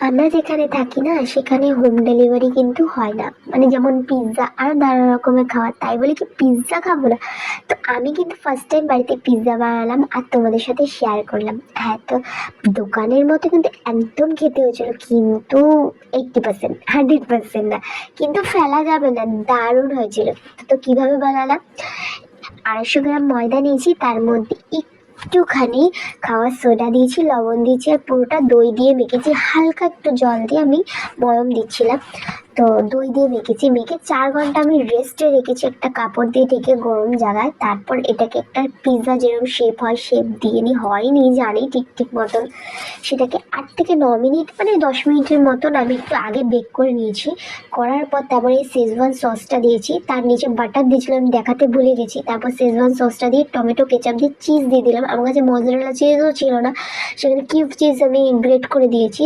আমরা যেখানে থাকি না সেখানে হোম ডেলিভারি কিন্তু হয় না, মানে যেমন পিৎজা আর নানা রকমের খাবার, তাই বলে কি পিৎজা খাবো না? তো আমি কিন্তু ফার্স্ট টাইম বাড়িতে পিৎজা বানালাম আর তোমাদের সাথে শেয়ার করলাম। হ্যাঁ, তো দোকানের মতো কিন্তু একদম খেতে হয়েছিল, কিন্তু 80%, 100% না, কিন্তু ফেলা যাবে না, দারুণ হয়েছিল। তো কিভাবে বানালাম, 250 গ্রাম ময়দা নিয়েছি, তার মধ্যে একটুখানি খাওয়ার সোডা দিয়েছি, লবণ দিয়েছি, আর পুরোটা দই দিয়ে মেখেছি, হালকা একটু জল দিয়ে আমি ময়ম দিচ্ছিলাম। তো দই দিয়ে মেখেছি, মেখে 4 ঘন্টা আমি রেস্টে রেখেছি একটা কাপড় দিয়ে ঢেকে গরম জায়গায়। তারপর এটাকে একটা পিৎজা যেরকম শেপ হয় শেপ দিয়ে হয়নি জানি ঠিক ঠিক মতন, সেটাকে 8 থেকে 9 মিনিট মানে 10 মিনিটের মতন আমি একটু আগে বেক করে নিয়েছি। করার পর তারপরে শেজওয়ান সসটা দিয়েছি, তার নিচে বাটার দিয়েছিলাম, আমি দেখাতে ভুলে গেছি। তারপর শেজওয়ান সসটা দিয়ে টমেটো কেচাপ দিয়ে চিজ দিয়ে দিলাম, আমার কাছে মজরেলা চিজও ছিল না, সেখানে কিউব চিজ আমি গ্রেট করে দিয়েছি।